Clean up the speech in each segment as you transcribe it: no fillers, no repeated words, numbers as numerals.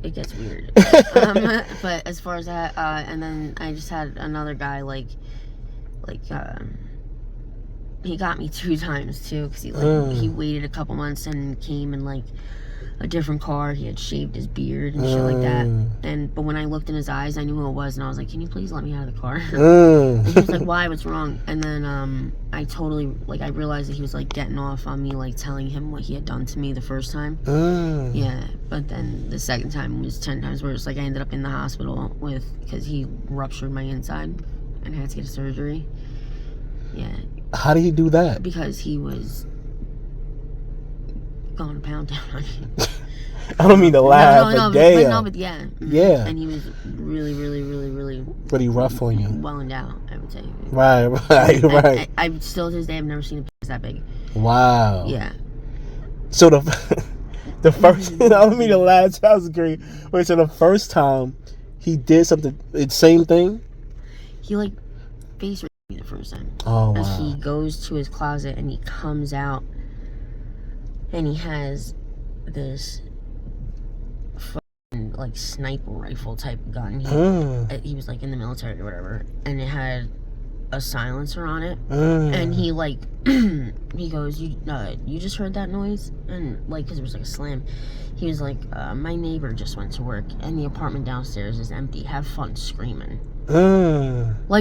it gets weird. But as far as that, and then I just had another guy he got me 2 times too, because he waited a couple months and came in like a different car. He had shaved his beard and shit like that. But when I looked in his eyes, I knew who it was, and I was like, "Can you please let me out of the car?" And he was like, "Why? What's wrong?" And then I totally I realized that he was like getting off on me, like telling him what he had done to me the first time. Yeah, but then the second time was 10 times worse. Like I ended up in the hospital because he ruptured my inside and had to get a surgery. Yeah. How did he do that? Because he was going to pound down on you. I don't mean to laugh, but yeah. Yeah. And he was really rough on you. Well endowed, I would say. Right. I still to this day I've never seen a penis that big. Wow. Yeah. So the first, I don't mean to laugh, that was great. Wait, so the first time he did something, it's same thing? He face raped me the first time. Oh, wow. He goes to his closet and he comes out and he has this fucking sniper rifle type gun. He was in the military or whatever, and it had a silencer on it. And he he goes, you just heard that noise? And because it was a slam, he was like, my neighbor just went to work and the apartment downstairs is empty, have fun screaming.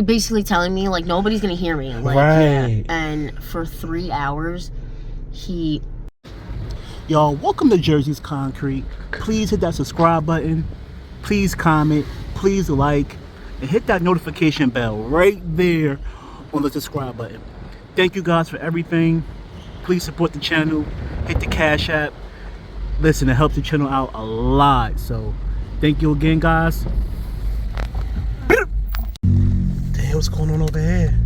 Basically telling me nobody's gonna hear me. Right. Yeah. And for 3 hours he... Y'all, welcome to JerseyzConcrete. Please hit that subscribe button, please comment, please like, and hit that notification bell right there on the subscribe button. Thank you guys for everything. Please support the channel, hit the Cash App. Listen, it helps the channel out a lot, so thank you again, guys. Damn, what's going on over here?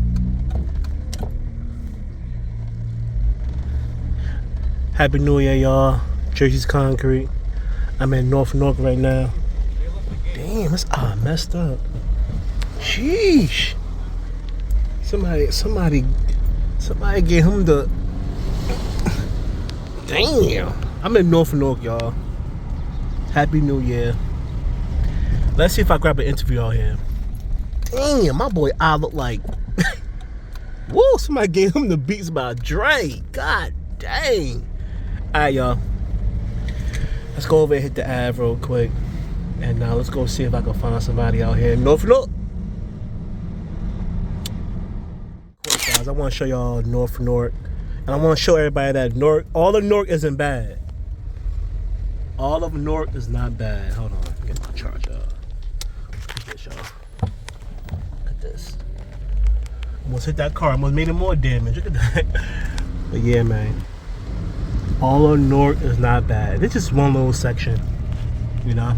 Happy New Year, y'all. JerseyzConcrete. I'm in North right now. Damn, it's messed up. Sheesh. Somebody get him the... Damn. I'm in North, y'all. Happy New Year. Let's see if I grab an interview out here. Damn, my boy I look like... Whoa, somebody gave him the beats by Dre. God dang. Alright, y'all. Let's go over and hit the Ave real quick. And now let's go see if I can find somebody out here in North. Guys, I want to show y'all North. And I want to show everybody that all of Newark isn't bad. All of Newark is not bad. Hold on, let me get my charger. Look at this, y'all. Look at this. Almost hit that car. Almost made it more damage. Look at that. But yeah, man. All of Newark is not bad. This is one little section, you know.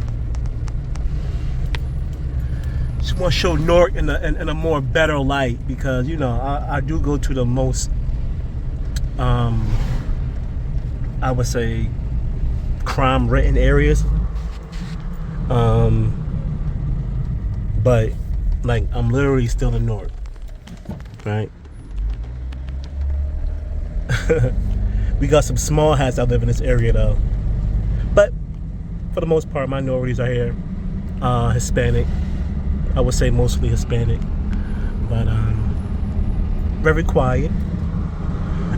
Just want to show Newark in a more better light, because you know I do go to the most I would say crime ridden areas, but I'm literally still in Newark, right? We got some small hats that live in this area though, but for the most part minorities are here. Hispanic, I would say mostly Hispanic, but very quiet.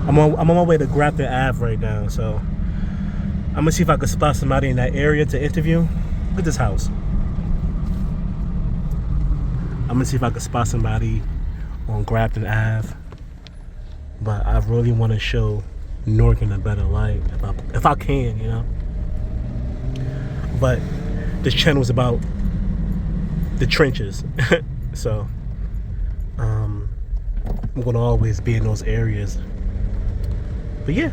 I'm on my way to Grafton Ave right now, so I'm gonna see if I can spot somebody in that area to interview. Look at this house. I'm gonna see if I can spot somebody on Grafton Ave, but I really want to show Newark in a better light if I can, you know. But this channel is about the trenches, so I'm gonna always be in those areas. But yeah,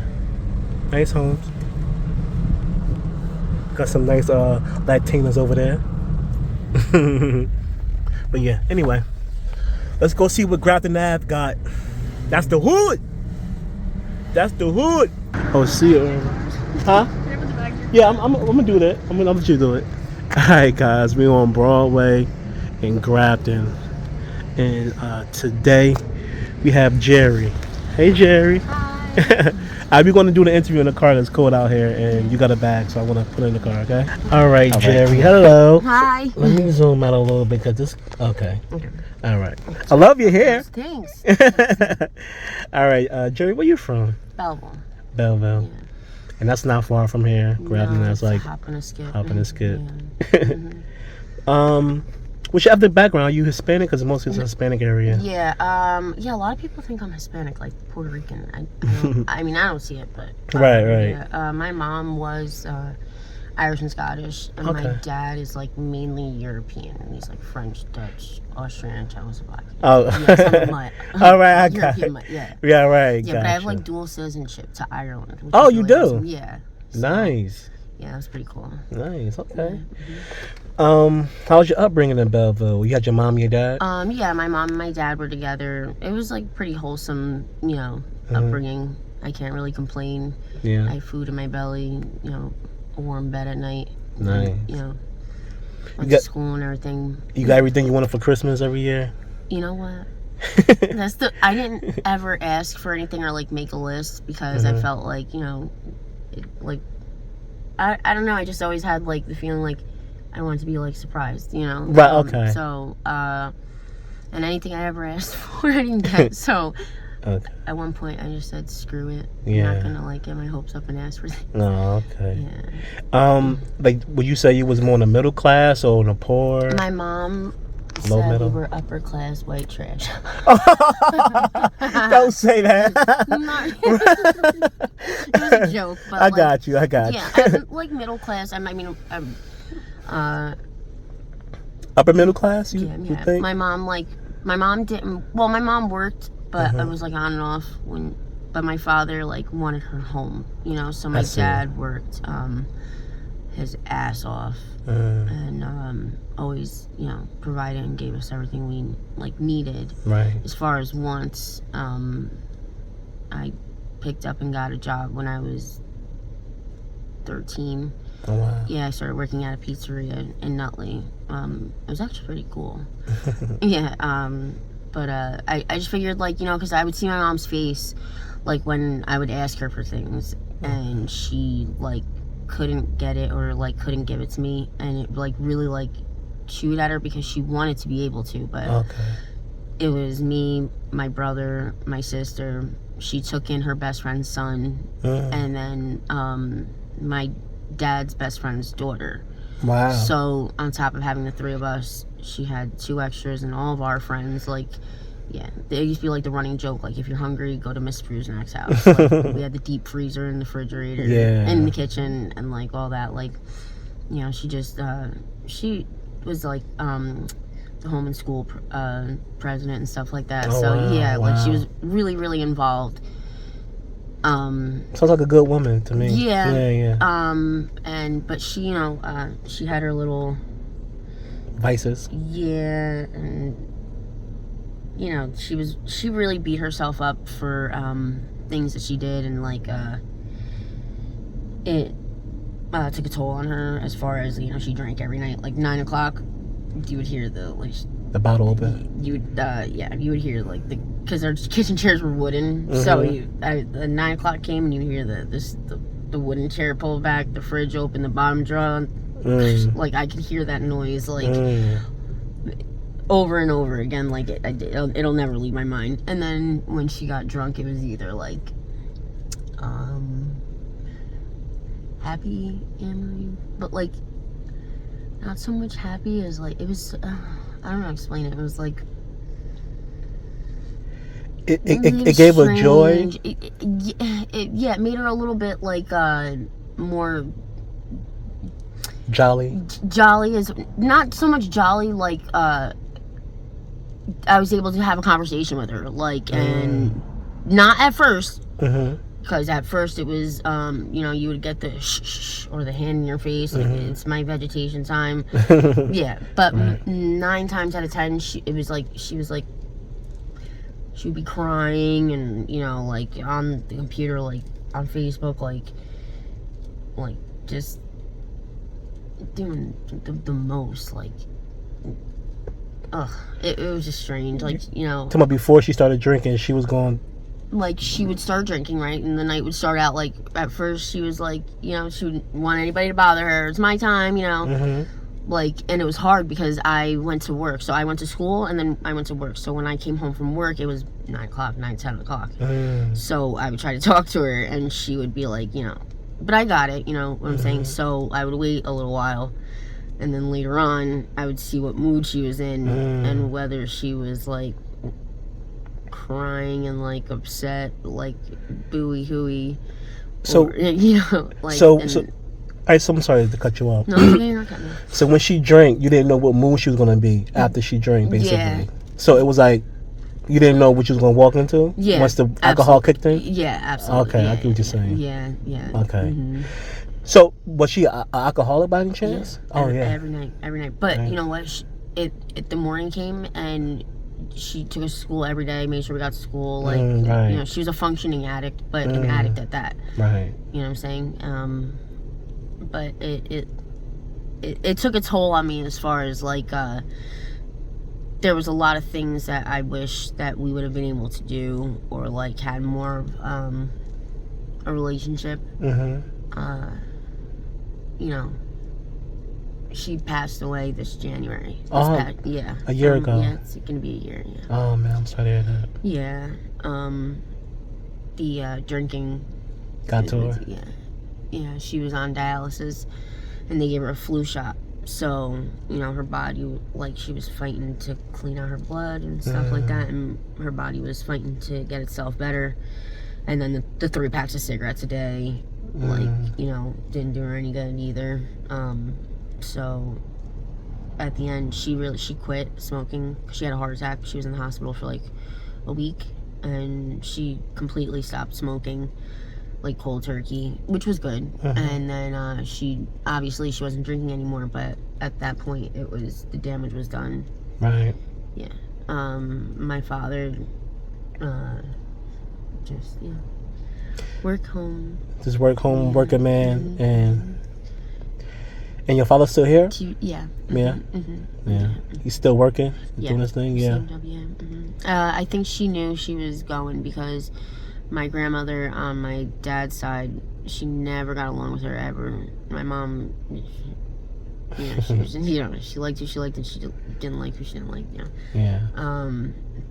nice homes. Got some nice Latinas over there. But yeah, anyway, let's go see what Grafton Ave got. That's the hood. That's the hood. Oh, see you. Huh? Yeah, I'm gonna do that. I'm gonna let you do it. All right, guys, we're on Broadway in Grafton, and today we have Jerri. Hey, Jerri. Hi. We're going to do the interview in the car. It's cold out here, and you got a bag, so I want to put it in the car, okay? All right, Jerri. Hello. Hi. Let me zoom out a little bit because this... Okay. All right. I love your hair. Thanks. All right, Jerri, where you from? Belleville. Belleville. Yeah. And that's not far from here. Grabbing that's like... hop and a skip. What's your ethnic background? Are you Hispanic? Because mostly it's a Hispanic area. Yeah, a lot of people think I'm Hispanic, like Puerto Rican. I mean, I don't see it, but... Right. Yeah, my mom was Irish and Scottish, and my dad is, like, mainly European. And he's, like, French, Dutch, Austrian, Czechoslovakian. Oh. Yeah, all right, I got it. Yeah. Yeah, right, Yeah, gotcha. but I have, like, dual citizenship to Ireland. Which Oh, is you really do? awesome. Yeah. So, Nice. yeah, that's pretty cool. Nice, okay. Yeah. How was your upbringing in Belleville? You had your mom and your dad? Yeah, my mom and my dad were together. It was like pretty wholesome, upbringing. I can't really complain. Yeah. I had food in my belly, a warm bed at night. Nice. And, went to school and everything. You got everything you wanted for Christmas every year? You know what? I didn't ever ask for anything or like make a list because I felt like, I don't know, I just always had like the feeling like I wanted to be like surprised, Right, okay. So, and anything I ever asked for, I didn't get. So, at one point, I just said, "Screw it. I'm not gonna like get my hopes up and ask for things." Oh, okay. Yeah. Like, would you say you was more in the middle class or in the poor? My mom Low said middle? we were upper class white trash. Don't say that. It was a joke, but I got you. Yeah, I'm like middle class. Upper middle class, you think? My mom didn't. Well, my mom worked, but it was like on and off But my father like wanted her home, So my dad worked his ass off and always, provided and gave us everything we like needed. Right. As far as wants, I picked up and got a job when I was 13. Oh, wow. Yeah, I started working at a pizzeria in Nutley. It was actually pretty cool. Yeah, but I just figured, like, because I would see my mom's face, like, when I would ask her for things, and she, like, couldn't get it or, like, couldn't give it to me, and it, like, really, like, chewed at her because she wanted to be able to, but it was me, my brother, my sister. She took in her best friend's son, and then my dad's best friend's daughter. Wow. So on top of having the three of us, she had 2 extras and all of our friends. Like, yeah, there used to be like the running joke, like if you're hungry, go to Miss Prusnack's house. Like, we had the deep freezer and the refrigerator in the kitchen and like all that. Like, she just she was like the home and school president and stuff like that. Like she was really, really involved. Sounds like a good woman to me. Yeah. But she, she had her little vices. Yeah, and she really beat herself up for things that she did, and like it took a toll on her as far as she drank every night. Like 9 o'clock, you would hear the bottle open. You would you would hear like because our kitchen chairs were wooden, so the 9 o'clock came and you hear the wooden chair pull back, the fridge open, the bottom drawer. Like I could hear that noise like over and over again. Like it'll never leave my mind. And then when she got drunk, it was either like happy Amory, but like not so much happy as like it was. I don't know how to explain it. It was like it gave her joy. It made her a little bit like more jolly. Jolly is not so much jolly. Like I was able to have a conversation with her, like, and not at first. Because at first it was, you would get the shh or the hand in your face, like, it's my vegetation time. Yeah, but 9 times out of 10, she would be crying and, like, on the computer, like, on Facebook, like just doing the most, like, it was just strange, like, Talking about before she started drinking, she was going like, she would start drinking, right? And the night would start out, like, at first she was like, you know, she wouldn't want anybody to bother her. It's my time, you know. Like, and it was hard because I went to work. So I went to school and then I went to work. So when I came home from work, it was 9 o'clock, 10 o'clock. So I would try to talk to her and she would be like, you know, but I got it, you know what I'm saying? So I would wait a little while. And then later on, I would see what mood she was in and whether she was, like, crying and, like, upset, like, booey hooey. So, or, you know, like... So I'm sorry to cut you off. No, you're not cutting me. So when she drank, you didn't know what mood she was going to be after she drank, basically. Yeah. So it was like, you didn't know what you was going to walk into? Yeah. Once the alcohol kicked in? Yeah, absolutely. Okay, yeah, I get what you're saying. Yeah. Okay. So was she an alcoholic by any chance? Yeah. Every night. But you know what? The morning came and she took us to school every day, made sure we got to school. Like, you know, she was a functioning addict, but an addict at that. Right. You know what I'm saying? But it took a toll on me as far as, like, there was a lot of things that I wish that we would have been able to do or, like, had more of a relationship. You know, she passed away this January. Yeah. A year ago. Yeah, it's gonna be a year. Yeah. Oh man, I'm sorry to hear that. Yeah. The drinking got to her. Yeah. She was on dialysis, and they gave her a flu shot. So, you know, her body, like, she was fighting to clean out her blood and stuff like that, and her body was fighting to get itself better. And then the 3 packs of cigarettes a day, like, you know, didn't do her any good either. So at the end, she quit smoking. She had a heart attack. She was in the hospital for like a week, and she completely stopped smoking, like cold turkey, which was good. And then she wasn't drinking anymore, but at that point the damage was done. Right. Yeah. My father just work home, working man. And your father's still here? Yeah. Yeah. He's still working, doing his thing. Yeah. I think she knew she was going because my grandmother on my dad's side, she never got along with her ever. My mom, she was, she liked who she liked and she didn't like who she didn't like.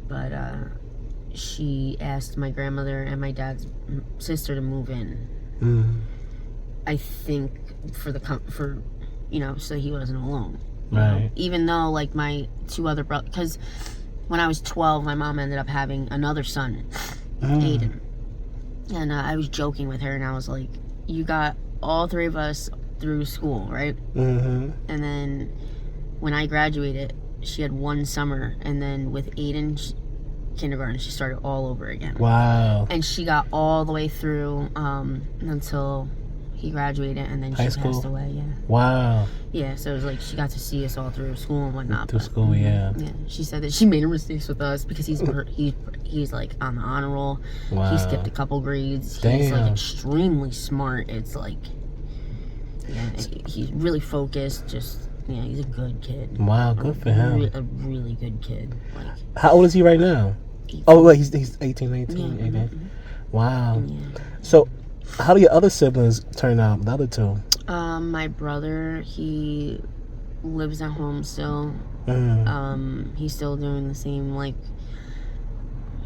But she asked my grandmother and my dad's sister to move in. I think for so he wasn't alone. Right. Even though, like, my 2 other brothers, because when I was 12, my mom ended up having another son, Aiden. And I was joking with her, and I was like, you got all 3 of us through school, right? And then when I graduated, she had 1 summer, and then with Aiden, kindergarten, she started all over again. Wow. And she got all the way through until he graduated, and then she passed away. Yeah. Wow. Yeah, so it was like she got to see us all through school and whatnot. Through school, yeah. Yeah, she said that she made her mistakes with us because he's like on the honor roll. Wow. He skipped a couple grades. Damn. He's like extremely smart. It's like, he's really focused. Just he's a good kid. Wow, good for him. A really good kid. Like, how old is he right now? 18. Oh, wait, he's 18, 19. Yeah, 18. Wow. Yeah. So, how do your other siblings turn out? The other 2? My brother, he lives at home still. He's still doing the same, like,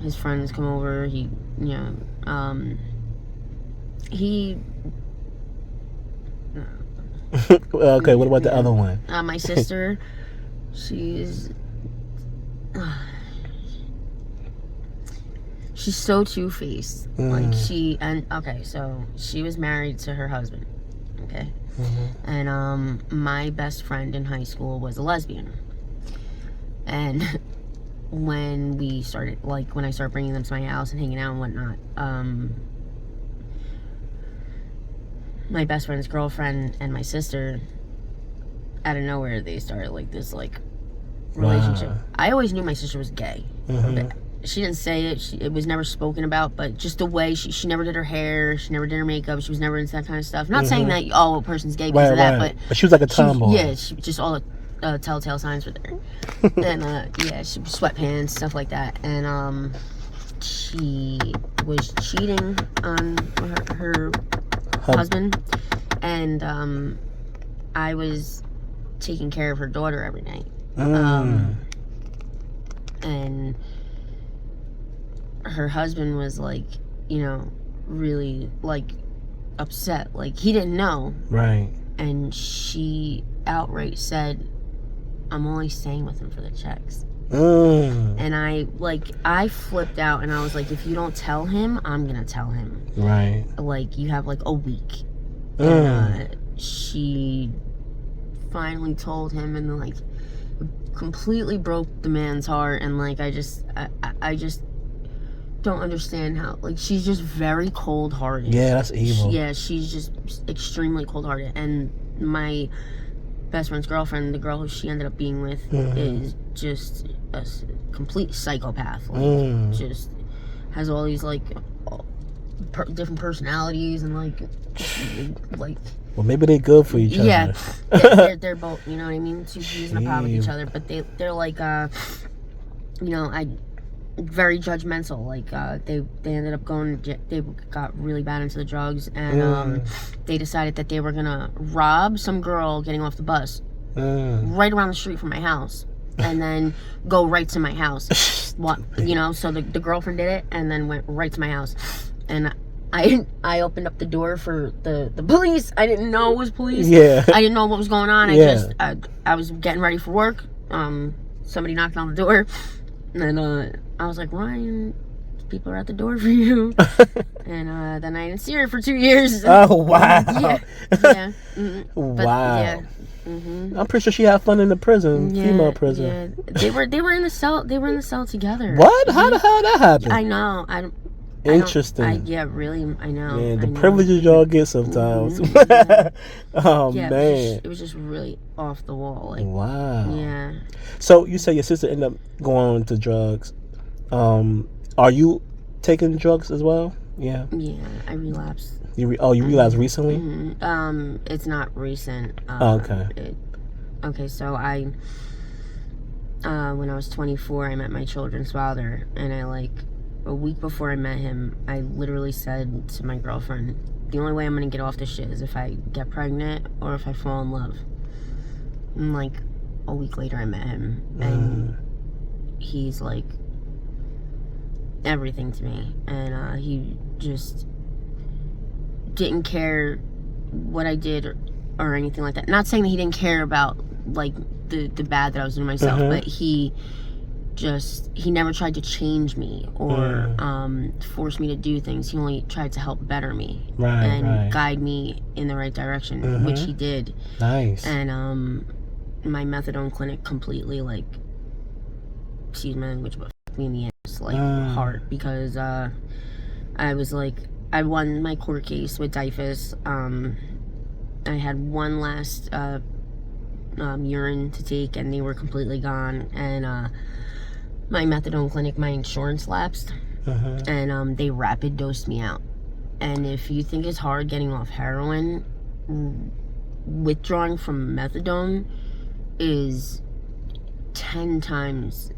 his friends come over, he okay, what about the other one? My sister, she's so two-faced. Like, so she was married to her husband, okay? And my best friend in high school was a lesbian. And when I started bringing them to my house and hanging out and whatnot, my best friend's girlfriend and my sister, out of nowhere, they started like this relationship. Wow. I always knew my sister was gay. But she didn't say it. It was never spoken about, but just the way she never did her hair, she never did her makeup, she was never into that kind of stuff. Not saying that a person's gay because of that, but she was like a tomboy. She just all the telltale signs were there. And she sweatpants, stuff like that. And she was cheating on her husband, and I was taking care of her daughter every night. And her husband was like, you know, really like upset. Like, he didn't know. Right. And she outright said, I'm only staying with him for the checks. And I flipped out, and I was like, if you don't tell him, I'm gonna tell him. Right. Like, you have like a week. And she finally told him, and like completely broke the man's heart. And like, I just don't understand how, like, she's just very cold-hearted. Yeah, that's evil. She's just extremely cold-hearted. And my best friend's girlfriend, the girl who she ended up being with, is just a complete psychopath. Like, just has all these like different personalities, and like. Well, maybe they're good for each other. Yeah, they're both. You know what I mean? Two peas in a pod with each other, but they're like, you know, very judgmental. Like, they ended up they got really bad into the drugs, and they decided that they were gonna rob some girl getting off the bus right around the street from my house, and then go right to my house. You know, so the girlfriend did it, and then went right to my house, and I opened up the door for the police. I didn't know it was police. Yeah. I didn't know what was going on. I was getting ready for work. Somebody knocked on the door, and I was like, Ryan, people are at the door for you. And then I didn't see her for 2 years. Oh, wow. Yeah. Wow. Yeah. I'm pretty sure she had fun in the prison, female prison. Yeah. They were in the cell. They were in the cell together. What? How the hell that happened? I know. Interesting. Really, I know. Yeah, the privileges y'all get sometimes. Oh, yeah, man. It was just really off the wall. Like, wow. Yeah. So you say your sister ended up going on to drugs. Are you taking drugs as well? Yeah. Yeah, I relapsed. You relapsed recently? It's not recent. Okay. So I, when I was 24, I met my children's father, and a week before I met him, I literally said to my girlfriend, the only way I'm gonna get off this shit is if I get pregnant or if I fall in love. And like a week later I met him, and he's like everything to me, and he just didn't care what I did or anything like that. Not saying that he didn't care about like the bad that I was doing myself, but he never tried to change me or force me to do things. He only tried to help better me and guide me in the right direction, which he did. Nice. And my methadone clinic completely, like, excuse my language, but fucked me in the ass, like, hard, because I was like, I won my court case with DIFUS. I had one last urine to take, and they were completely gone. And my methadone clinic, my insurance lapsed, and they rapid dosed me out. And if you think it's hard getting off heroin, withdrawing from methadone is 10 times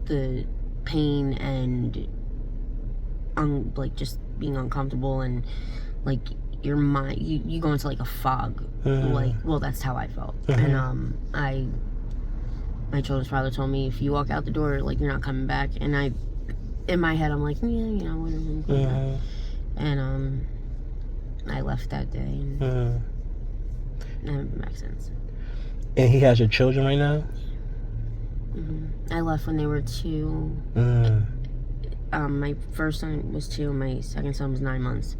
the pain and like just being uncomfortable, and like your mind, you go into like a fog. Like, well, that's how I felt. And my children's father told me, if you walk out the door, like, you're not coming back. And in my head, I'm like, yeah, you know, whatever, I'm going back. And I left that day, and I haven't been back since. And he has your children right now? I left when they were 2. My first son was 2, my second son was 9 months.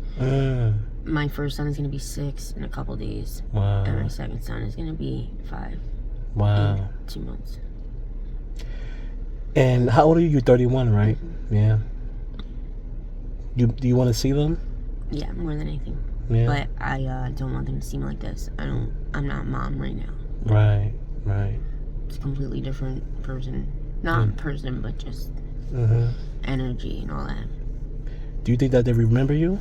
My first son is going to be 6 in a couple days. Wow. And my second son is going to be 5 in 2 months. And how old are you? You're 31, right? Yeah. Do you want to see them? Yeah, more than anything. Yeah. But I don't want them to see me like this. I'm not mom right now. Right. It's a completely different person. Not person, but just energy and all that. Do you think that they remember you?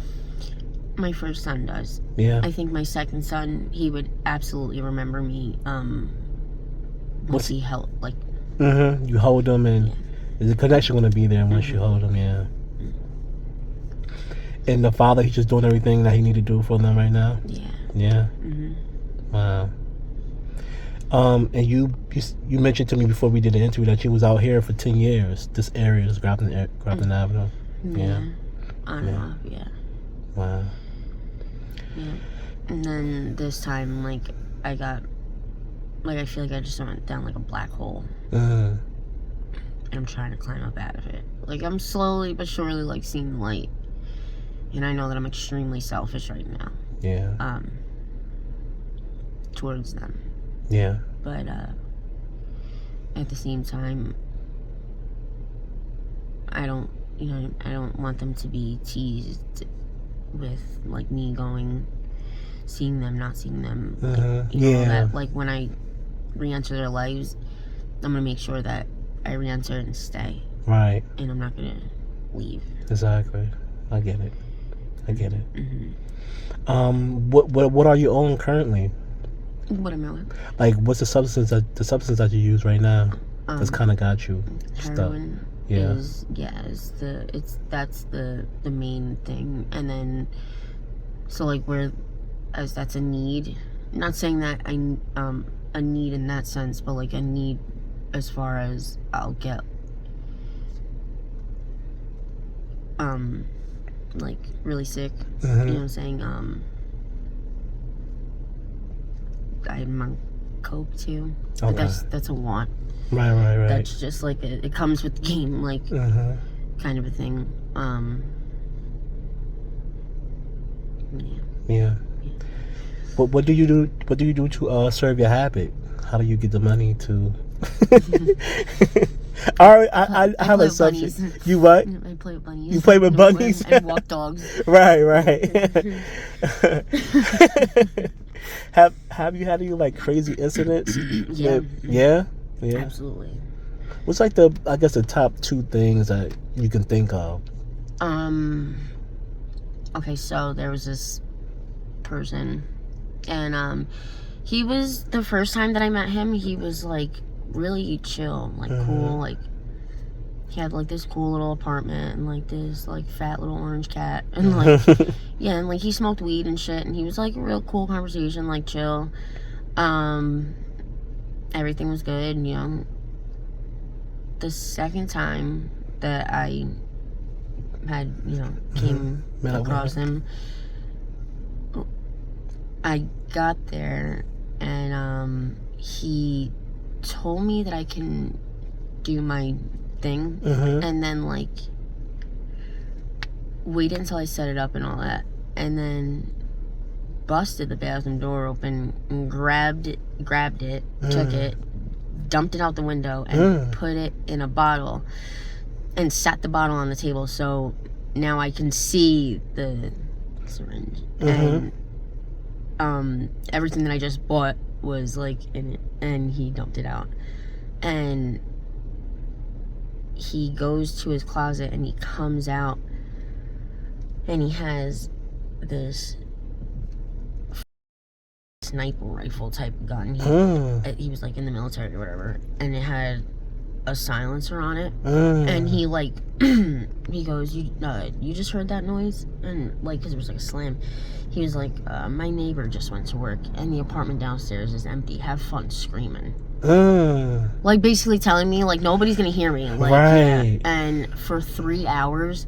My first son does. Yeah. I think my second son, he would absolutely remember me. Once he held, like. You hold them, and there's a connection going to be there once you hold them. Yeah. And the father, he's just doing everything that he need to do for them right now. Yeah. Wow. And you mentioned to me before we did the interview that you was out here for 10 years. This area, this Grafton Avenue. Yeah. On and off. Yeah. Wow. Yeah. And then this time, like, I got, like, I feel like I just went down like a black hole. And I'm trying to climb up out of it. Like, I'm slowly but surely, like, seeing light. And I know that I'm extremely selfish right now. Yeah. Towards them. Yeah. But, at the same time, I don't want them to be teased with, like, me going, seeing them, not seeing them. Like, you know, that, like, when I re-enter their lives, I'm gonna make sure that I re-enter and stay. Right. And I'm not gonna leave. Exactly. I get it. What are you on currently? What am I on? Like, what's the substance that you use right now that's kind of got you heroin stuck? That's the main thing. And then, so, like, as that's a need, not saying that a need in that sense, but like a need as far as I'll get like really sick. You know what I'm saying? I'm on coke too. But that's a want. Right. That's just like it comes with the game, like kind of a thing. Yeah. What do you do? What do you do to serve your habit? How do you get the money to? I have a subject. You what? I play with bunnies. You play with bunnies and walk dogs. Right. Have you had any like crazy incidents? Yeah. Absolutely. What's like the top 2 things that you can think of? Okay, so there was this person, and he was, the first time that I met him, he was like really chill, like cool, like he had like this cool little apartment and like this like fat little orange cat, and like yeah, and like he smoked weed and shit, and he was like a real cool conversation, like chill. Everything was good, you know. The second time that I had, you know, came across him, I got there and he told me that I can do my thing and then like waited until I set it up and all that, and then busted the bathroom door open and grabbed it, took it, dumped it out the window, and put it in a bottle and sat the bottle on the table so now I can see the syringe. And everything that I just bought was like in it, and he dumped it out. And he goes to his closet and he comes out and he has this sniper rifle type gun. He was like in the military or whatever, and it had a silencer on it. And he like he goes, you just heard that noise? And like, because it was like a slam, he was like, my neighbor just went to work and the apartment downstairs is empty, have fun screaming. Like basically telling me like nobody's gonna hear me, like, right. Yeah. And for 3 hours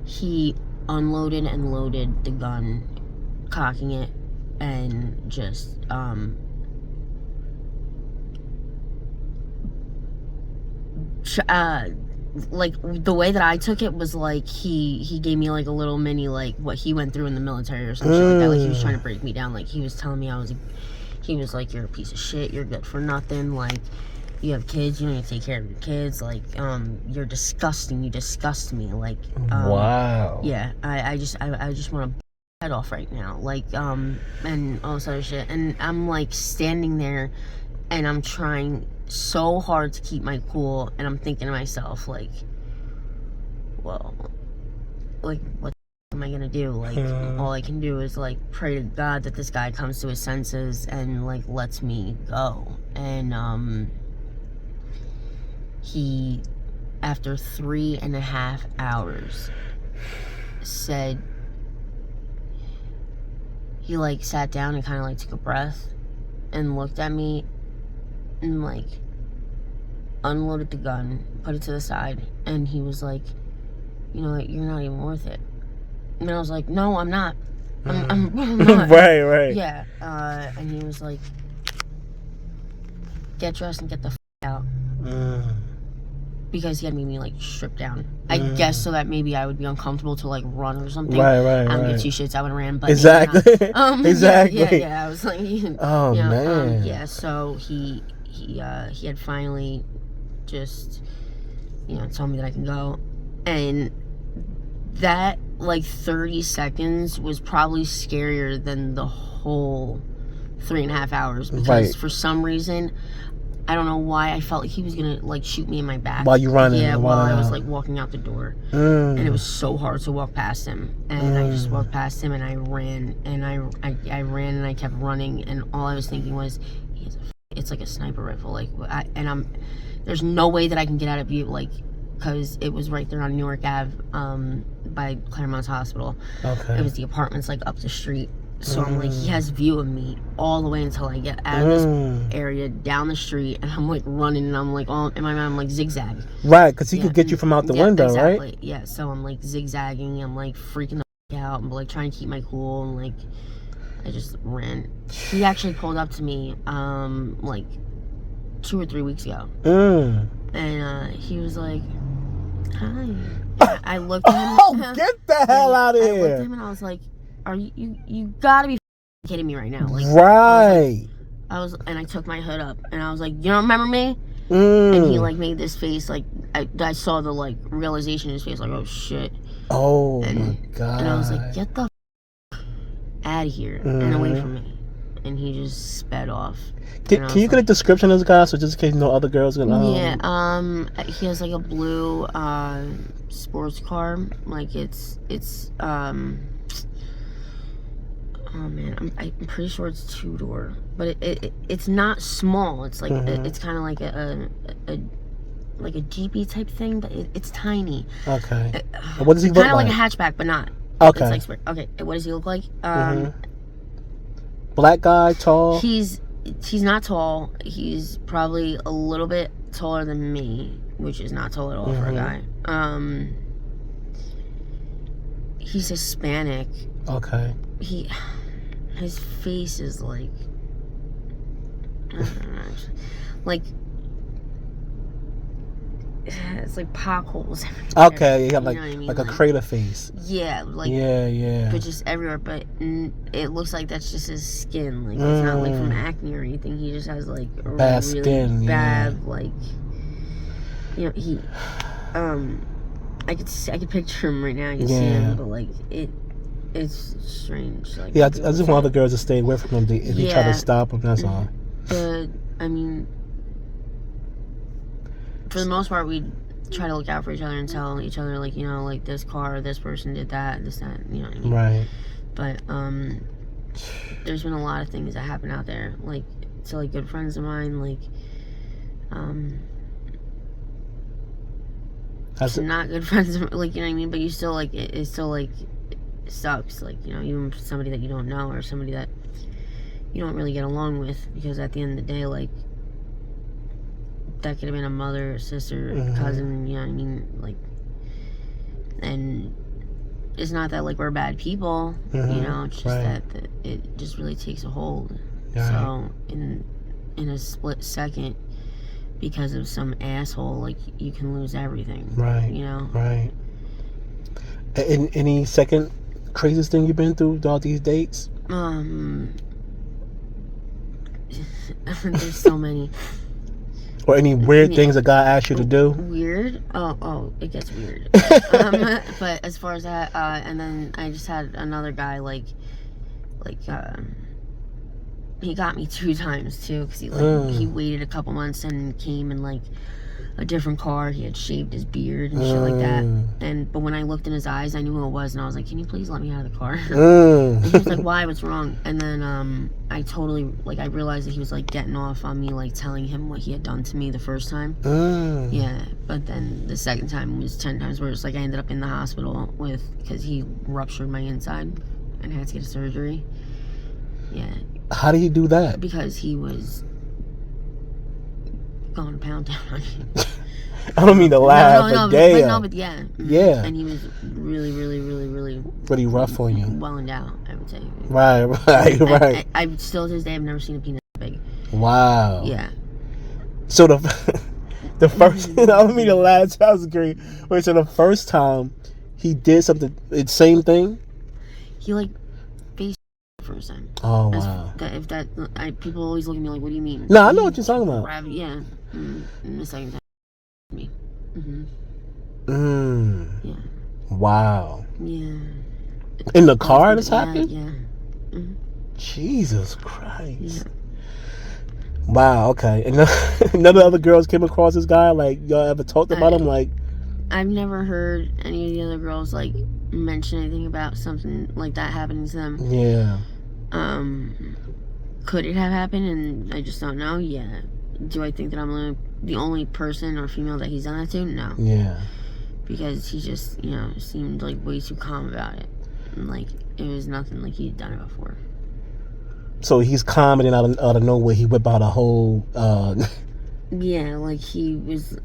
he unloaded and loaded the gun, cocking it, and just like the way that I took it was like he gave me like a little mini like what he went through in the military or something like that. Like he was trying to break me down. Like he was telling me he was like, you're a piece of shit, you're good for nothing, like you have kids, you don't need to take care of your kids, like you're disgusting, you disgust me, like wow. Yeah, I just want to head off right now, like and all this other shit. And I'm like standing there and I'm trying so hard to keep my cool, and I'm thinking to myself like, well, like what am I gonna do? Like all I can do is like pray to God that this guy comes to his senses and like lets me go. And he, after 3.5 hours, said he like sat down and kind of like took a breath and looked at me and like unloaded the gun, put it to the side, and he was like, you know what, you're not even worth it. And I was like, no, I'm not. I'm not. Right. Yeah. And he was like, get dressed and get the out. Because he had me like stripped down. I guess so that maybe I would be uncomfortable to like run or something. Right. I don't give two shits. I would have ran, but exactly. Exactly. Yeah. I was like, oh man. Yeah. So he had finally just told me that I can go, and that like 30 seconds was probably scarier than the whole 3.5 hours because for some reason, I don't know why, I felt like he was gonna like shoot me in my back while you running. Yeah, while I was like walking out the door, and it was so hard to walk past him. And I just walked past him, and I ran, and I ran, and I kept running, and all I was thinking was, it's like a sniper rifle, like, there's no way that I can get out of view, like, because it was right there on Newark Ave, by Claremont's hospital. Okay. It was the apartments like up the street. So I'm like, he has view of me all the way until I get out of this area, down the street, and I'm like running, and I'm like, in my mind, I'm like zigzag. Right, because he could get you from out the window, exactly. right? Yeah, so I'm like zigzagging, I'm like freaking the out, I'm like trying to keep my cool, and like, I just ran. He actually pulled up to me, like 2 or 3 weeks ago. And he was like, hi. I looked at him. Oh, get the hell out of here. I looked at him, and I was like, are you gotta be kidding me right now. Like, right. And I took my hood up, and I was like, you don't remember me? And he like made this face, like, I saw the like realization in his face, like, oh shit. Oh my God. And I was like, get the out of here and away from me. And he just sped off. Can you get a description of this guy, so just in case no other girls can? Yeah. He has like a blue sports car. Like it's oh man, I'm pretty sure it's 2-door, but it's not small. It's like it's kind of like a Jeepy type thing, but it's tiny. Okay. What does he look like? Kind of like a hatchback, but not. Okay. It's like, okay. What does he look like? Black guy, tall. He's not tall. He's probably a little bit taller than me, which is not tall at all for a guy. He's Hispanic. Okay. His face is like, I don't know, like, it's like potholes everywhere. Okay, you got like, I mean? like a crater face. Yeah, like, yeah. But just everywhere. But it looks like that's just his skin. Like, it's not like from acne or anything. He just has like a bad really skin, bad, like, he, I could picture him right now. You see him, but like it's strange. Like, I just want other girls to stay away from him if you try to stop him. That's all. But I mean, for the most part, we try to look out for each other and tell each other, like, like this car, this person did that, this, that, you know what I mean? Right. But there's been a lot of things that happen out there, like, to like good friends of mine, like, not good friends, like, you know what I mean? But you still, like, it still, like, sucks, like, even somebody that you don't know or somebody that you don't really get along with, because at the end of the day, like, that could have been a mother, sister, cousin, you know what I mean? Like, and it's not that, like, we're bad people, it's just that it just really takes a hold. Right. So, in a split second, because of some asshole, like, you can lose everything. Right. Right. Any second craziest thing you've been through all these dates? There's so many. Or any weird things a guy asked you to do? Weird? Oh, it gets weird. But as far as that, and then I just had another guy, he got me 2 times too, because he waited a couple months and came in like a different car. He had shaved his beard and shit like that. But when I looked in his eyes, I knew who it was, and I was like, "Can you please let me out of the car?" And he was like, "Why? What's wrong?" And then I totally, like, I realized that he was like getting off on me, like telling him what he had done to me the first time. Yeah, but then the second time was 10 times worse. Like, I ended up in the hospital because he ruptured my inside and had to get a surgery. Yeah. How did he do that? Because he was going to pound down on you. I don't mean to laugh, but damn. But yeah. Yeah. And he was really pretty rough on you. Welling out, I would say. Right. I still to this day I've never seen a penis that big. Wow. Yeah. So the first, I don't mean to laugh, that was great. Wait, so the first time he did something, it's same thing? He like face first time. Oh wow. People always look at me like, what do you mean? No, I know what you're talking about. Yeah. The second time. Me. Yeah. Wow. Yeah. In the car this happened? Yeah. Jesus Christ. Yeah. Wow, okay. And none of the other girls came across this guy? Like, y'all ever talked about him? Like, I've never heard any of the other girls, like, mention anything about something like that happening to them. Yeah. Could it have happened and I just don't know? Yeah. Do I think that I'm the only person or female that he's done that to? No. Yeah. Because he just, seemed, like, way too calm about it. And, like, it was nothing like he'd done it before. So he's calm, and then out of nowhere he whip out a whole Yeah, like he was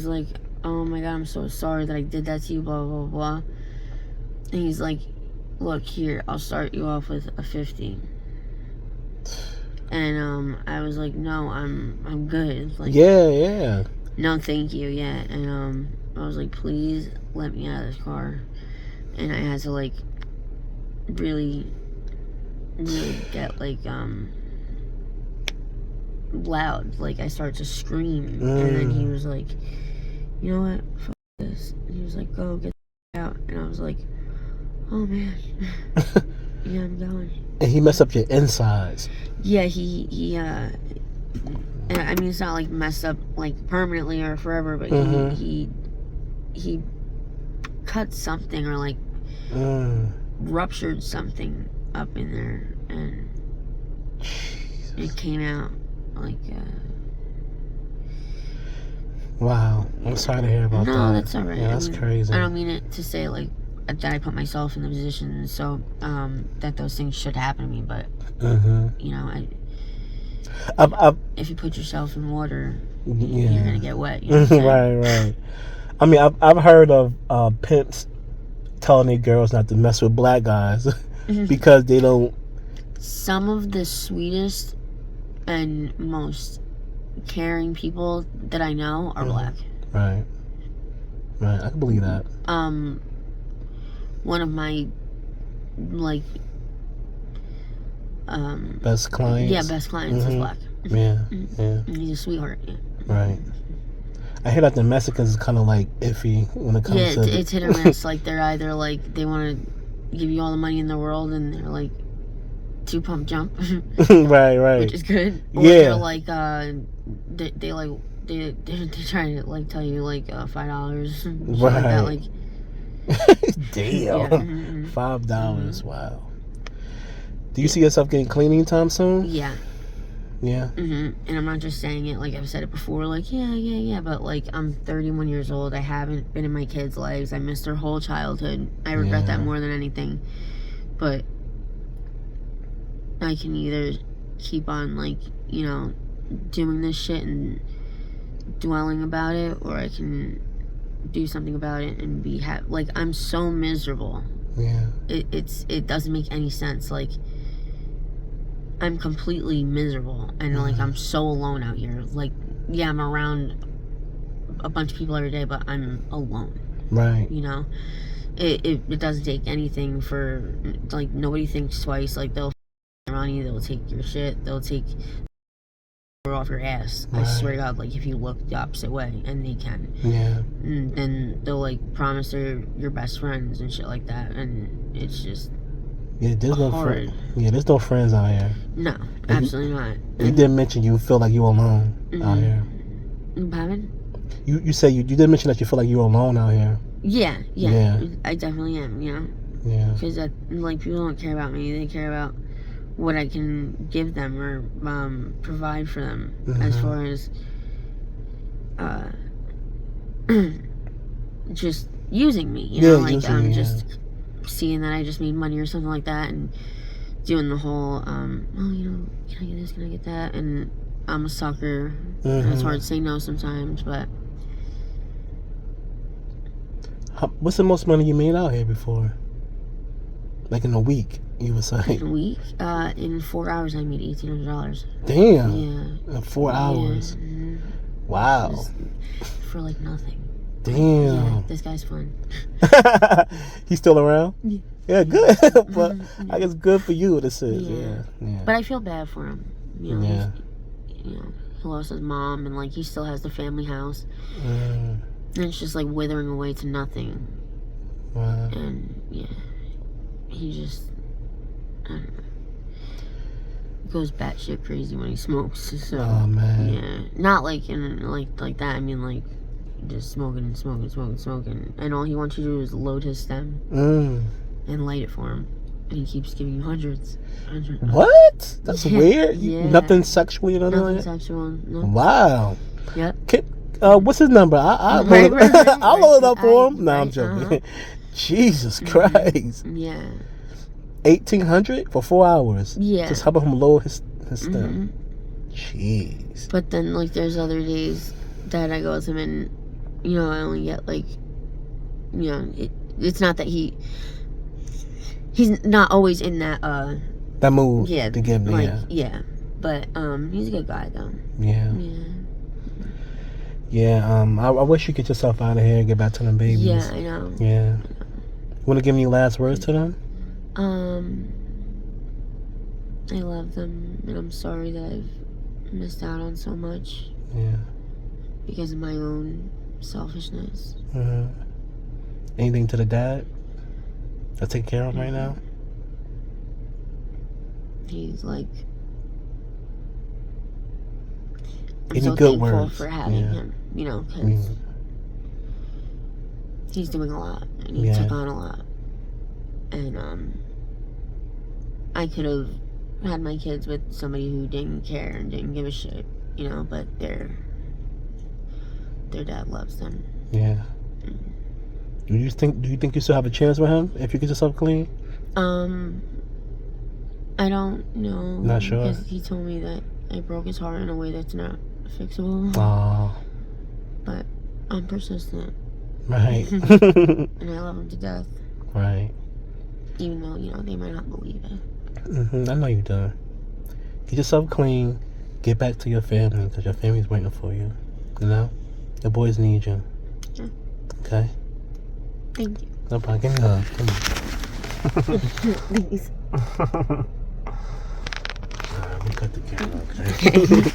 like, oh my god, I'm so sorry that I did that to you, blah blah blah. And he's like, look here, I'll start you off with a 50. And I was like, no, I'm good. Like, yeah. No, thank you, yeah. And I was like, please let me out of this car. And I had to like really get like loud. Like I started to scream. And then he was like, you know what, fuck this. And he was like, go get out. And I was like, oh man. Yeah, I'm going. And he messed up your insides. Yeah, he I mean, it's not like messed up like permanently or forever, but he cut something or like ruptured something up in there, and it came out like wow. I'm sorry to hear about that. No, that's alright. Yeah, that's crazy. I don't mean it to say like that I put myself in the position so that those things should happen to me, but if you put yourself in water, you're gonna get wet. You know what I'm saying? Right. I mean, I've heard of pimps telling their girls not to mess with black guys because they don't. Some of the sweetest and most caring people that I know are black. Right. I can believe that. One of my like best clients. Yeah, best clients is black. Yeah. He's a sweetheart. Yeah. Right. I hear that the Mexicans is kind of like iffy when it comes to. Yeah, it's hit or miss. Like they're either like they want to give you all the money in the world, and they're like 2 pump jump. right. Which is good. Or yeah. They're like they're trying to like tell you like $5. Right. Like that, like. Damn. $5. Wow. Do you see yourself getting clean anytime soon? Yeah. Yeah. And I'm not just saying it like I've said it before, like yeah, but like I'm 31 years old. I haven't been in my kids' lives. I missed their whole childhood. I regret that more than anything. But I can either keep on like, doing this shit and dwelling about it, or I can do something about it and be happy. Like I'm so miserable. Yeah. It doesn't make any sense. Like I'm completely miserable, and like I'm so alone out here. Like, yeah, I'm around a bunch of people every day, but I'm alone. Right. It doesn't take anything for like nobody thinks twice. Like they'll around you, they'll take your shit, they'll take off your ass. Right. I swear to God, like if you look the opposite way, and they can. Yeah. And then they'll like promise they're your best friends and shit like that, and it's just. Yeah, there's there's no friends out here. No, absolutely not. You did mention you feel like you're alone out here. Pardon? You say you did mention that you feel like you're alone out here. Yeah. I definitely am. Yeah. Because like people don't care about me; they care about what I can give them or provide for them, as far as just using me. Like I'm just seeing that I just made money or something like that, and doing the whole, you know, can I get this, can I get that? And I'm a sucker. Mm-hmm. And it's hard to say no sometimes, but... What's the most money you made out here before? Like in a week, you would say? In a week? In 4 hours, I made $1,800. Damn. Yeah. In 4 hours. Yeah. Mm-hmm. Wow. Just for like nothing. Damn. Yeah, this guy's fun. He's still around? Yeah. Yeah, good. But I guess good for you, this is. Yeah. Yeah. But I feel bad for him. You know, Yeah. You know, he lost his mom, and like he still has the family house. Mm. And it's just like withering away to nothing. Wow. And yeah, he just, I don't know, goes batshit crazy when he smokes. So Oh, man. yeah, not like in like that. I mean like just smoking, and all he wants you to do is load his stem and light it for him, and he keeps giving you hundreds. What? That's weird. Yeah. Nothing sexually, Nothing like sexual. No. Wow. Yep. What's his number? I'll load it up for him. No, I'm joking. Jesus Christ. Yeah. 1,800 for 4 hours. Yeah. Just helping him lower his stem. Jeez. But then like there's other days that I go with him, and you know I only get like, you know, it's not that he's not always in that That mood. yeah, to give me. like yeah. But he's a good guy though. Yeah. Yeah. Yeah. I wish you get yourself out of here and get back to them babies. Yeah, I know. Yeah. Want to give any last words to them? I love them, and I'm sorry that I've missed out on so much. Yeah. Because of my own selfishness. Anything to the dad? I take care of him right now. He's like, I'm Any so good thankful words? for having him. You know, because he's doing a lot, and he took on a lot. And I could have had my kids with somebody who didn't care and didn't give a shit, you know, but their dad loves them. Yeah. Do you think you still have a chance with him if you get yourself clean? I don't know. Not sure. Because he told me that I broke his heart in a way that's not fixable. Oh. But I'm persistent. Right. And I love him to death. Right. Even though, you know, they might not believe it. I know you do. Get yourself clean. Get back to your family, because your family's waiting for you. You know? The boys need you. Yeah. Okay? Thank you. No problem. Give me a hug. Come on. Thanks. Alright, we cut the camera, okay?